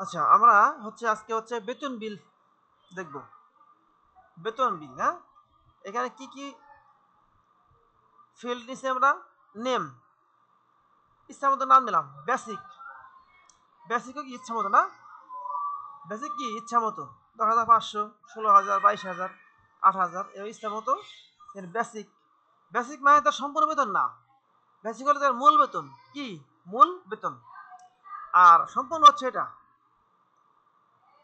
আচ্ছা, আমরা আজকে বেতন বিল দেখব। বেতন বিল, হ্যাঁ। এখানে কি কি ফিল্ড নিছি আমরা? নেম, ইচ্ছা মতো নাম দিলাম। বেসিক, বেসিকও কি ইচ্ছা মতো না? বেসিক কি ইচ্ছা মতো, 10,500, 16,000, 22,000, 8,000, এই ইচ্ছা মতো বেসিক। বেসিক মানে তার সম্পূর্ণ বেতন না, বেসিক হলো তার মূল বেতন। কি মূল বেতন? আর সম্পূর্ণ এটা।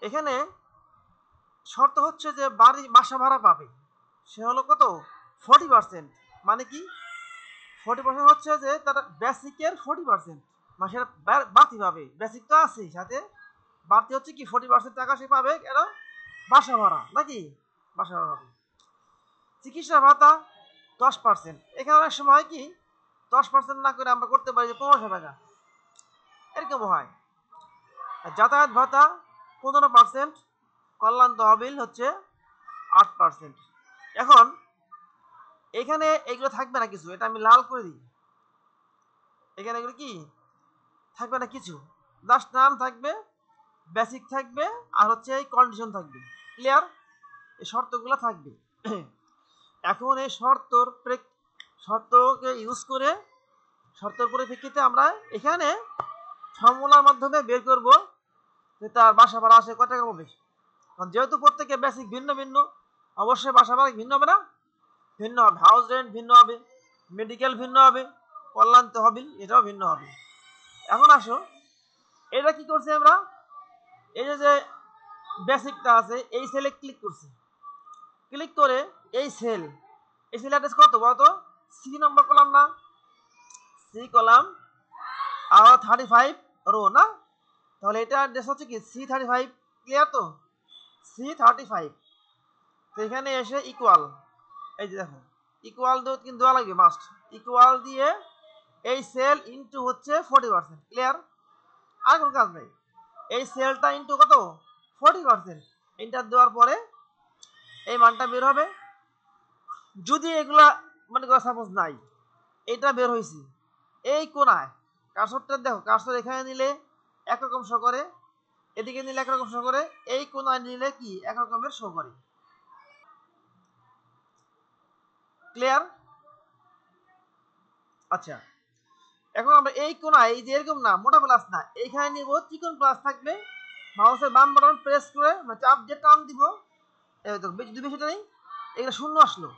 এখানে শর্ত যে বাড়ি বাসা ভাড়া পাবে সে হলো কত? 40%। মানে কি 40% যে তার বেসিকের 40% মাসের বাড়তি পাবে। বেসিক তো আছে, সাথে বাড়তি কি 40% টাকা সে পাবে কেন? বাসা ভাড়া, নাকি? বাসা ভাড়া পাবে। চিকিৎসা ভাতা 10%। এখানে অনেক সময় কি 10% না করে আমরা করতে পারি যে 1500 টাকা, এরকম হয়। যাতায়াত ভাতা 15%, কল্যাণ তহবিল 8%। এখন এখানে এগুলো থাকবে না কিছু, এটা আমি লাল করে দিই। এখানে এগুলো কি থাকবে না কিছু, জাস্ট নাম থাকবে, বেসিক থাকবে, আর এই কন্ডিশন থাকবে। ক্লিয়ার? এই শর্তগুলো থাকবে। এখন এই শর্তকে ইউজ করে, শর্তের পরিপ্রেক্ষিতে আমরা এখানে ফর্মুলার মাধ্যমে বের করব যে তার বাসা ভাড়া আসে কত টাকা পাবে। যেহেতু প্রত্যেকে বেসিক ভিন্ন ভিন্ন, অবশ্যই বাসা ভাড়া ভিন্ন হবে না? ভিন্ন হবে। হাউস রেন্ট ভিন্ন হবে, মেডিকেল ভিন্ন হবে, কল্যাণ তহবিল এটাও ভিন্ন হবে। এখন আসো, এটা কি করছি আমরা? এই যে বেসিকটা আছে, এই সেলে ক্লিক করছি। ক্লিক করে এই সেল অ্যাড্রেস কত বলতো? সি নম্বর কলাম না? সি কলাম আর 35 রো না? তাহলে এটা অ্যাড্রেস কি C35। ক্লিয়ার তো? C35। তো এখানে এসে ইকুয়াল, এই যে দেখো ইকুয়াল কিন্তু দেওয়া লাগবে, মাস্ট। ইকুয়াল দিয়ে এই সেল ইনটু 40%। ক্লিয়ার? আর কোনো কাজ নেই। এই সেলটা ইনটু কত? 40%। এন্টার দেওয়ার পরে এই মানটা বের হবে। যদি এগুলা মানে সাপোজ নাই, এটা বের হয়েছে এই কোনায়, কার্সরটা দেখো, কার্সর এখানে নিলে একরকম শো করে, এদিকে নিলে একরকম শো করে, এই কোনায় নিলে কি একরকমের শো করে। ক্লিয়ার? আচ্ছা, এখন আমরা এই কোনায়, এই যে এরকম না মোটা প্লাস না, এইখানে নিব চিকন প্লাস থাকবে। মাউসের বাম বাটন প্রেস করে চাপ দিয়ে টান দিব, এই দেখো যদি বেশিটা নেই, এগুলো শূন্য আসলো।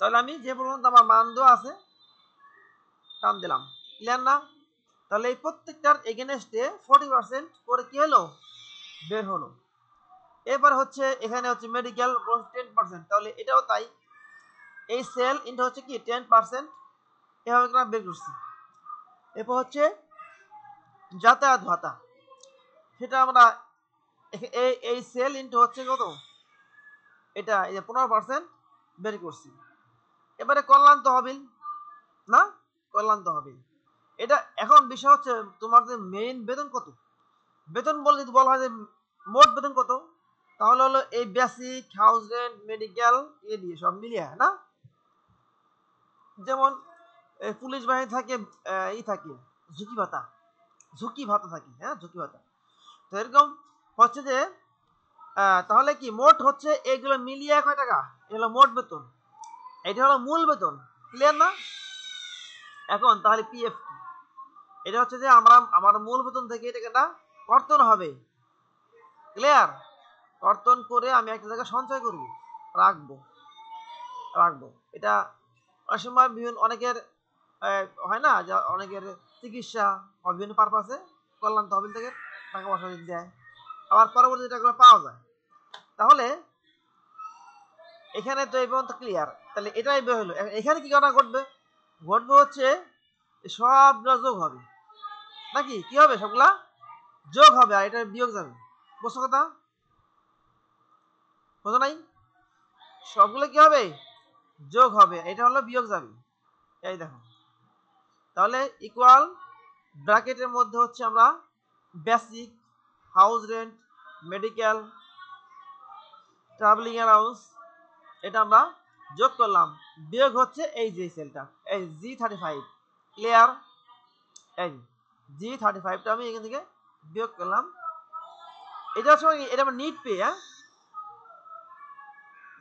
তাহলে আমি যে পর্যন্ত আমার মান দেওয়া আছে টান দিলাম। ক্লিয়ার না? তাহলে এই প্রত্যেকটার এগেনস্টে 40% করে কি হলো? বের হলো। এবার এখানে মেডিকেল 10%, তাহলে এটাও তাই। এই সেল ইনটা কি 10%, এভাবে আমরা বের করছি। এরপর যাতায়াত ভাতা, সেটা আমরা এই সেল ইনটু কত? এটা এই যে 15% বের করছি। এবারে কল্যাণ তহবিল না? কল্যাণ তহবিল এটা এখন বিষয় তোমার যে মেইন বেতন কত। বেতন বলে যদি বলা হয় যে মোট বেতন কত, তাহলে হলো এই বেসিক, হাউস রেন্ট, মেডিকেল এ দিয়ে সব মিলিয়ে, না? যেমন পুলিশ বাহিনী থাকে, থাকে ঝুঁকি ভাতা, ঝুঁকি ভাতা থাকে, হ্যাঁ, ঝুঁকি ভাতা। তো এরকম যে তাহলে কি মোট এগুলো মিলিয়ে কয় টাকা? এগুলো মোট বেতন, এটা হলো মূল বেতন। ক্লিয়ার না? এখন তাহলে পিএফ কি? এটা যে আমার মূল বেতন থেকে এই টাকাটা কর্তন হবে। ক্লিয়ার? কর্তন করে আমি একটা জায়গায় সঞ্চয় করব, রাখবো। এটা অনেক সময় বিভিন্ন অনেকের হয় না যে অনেকের চিকিৎসা বা বিভিন্ন পারপাসে কল্যাণ তহবিল থেকে টাকা পয়সা দেয়, আবার পরবর্তী টাকাগুলো পাওয়া যায়। তাহলে এখানে তো এই পর্যন্ত ক্লিয়ার। তাহলে এটাই বের হলো। এখানে কি ঘটনা ঘটবে? সবগুলা যোগ হবে, নাকি? কি হবে? সবগুলা যোগ হবে, আর এটা বিয়োগ যাবে। বুঝছো কথা? বোঝো নাই? সবগুলো কি হবে? যোগ হবে, এটা হলো বিয়োগ যাবে। এই দেখো, তাহলে ইকুয়াল ব্র্যাকেটের মধ্যে আমরা basic, house rent, medical, travelling allowance এটা আমরা যোগ করলাম, বিয়োগ এই যে সেলটা, এই G35। ক্লিয়ার? এই G35টা আমি এখান থেকে বিয়োগ করলাম, এটা হচ্ছে এটা আমার নিট পে। হ্যাঁ,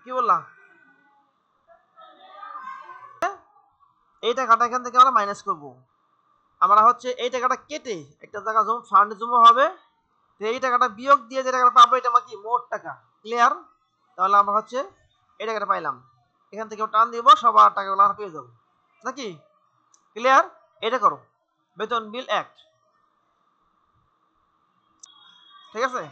কি বললাম? এই টাকাটা এখান থেকে আমরা মাইনাস করব। আমরা হচ্ছে এই টাকাটা কেটে একটা জায়গা ফান্ড জমা হবে, তো এই টাকাটা বিয়োগ দিয়ে যে টাকাটা পাবো এটা আমার কি মোট টাকা। ক্লিয়ার? তাহলে আমরা হচ্ছে এই টাকাটা পাইলাম, এখান থেকে টান দিব, সবার টাকাগুলো আমরা পেয়ে যাবো নাকি? ক্লিয়ার? এটা করো, বেতন বিল অ্যাক্ট। ঠিক আছে?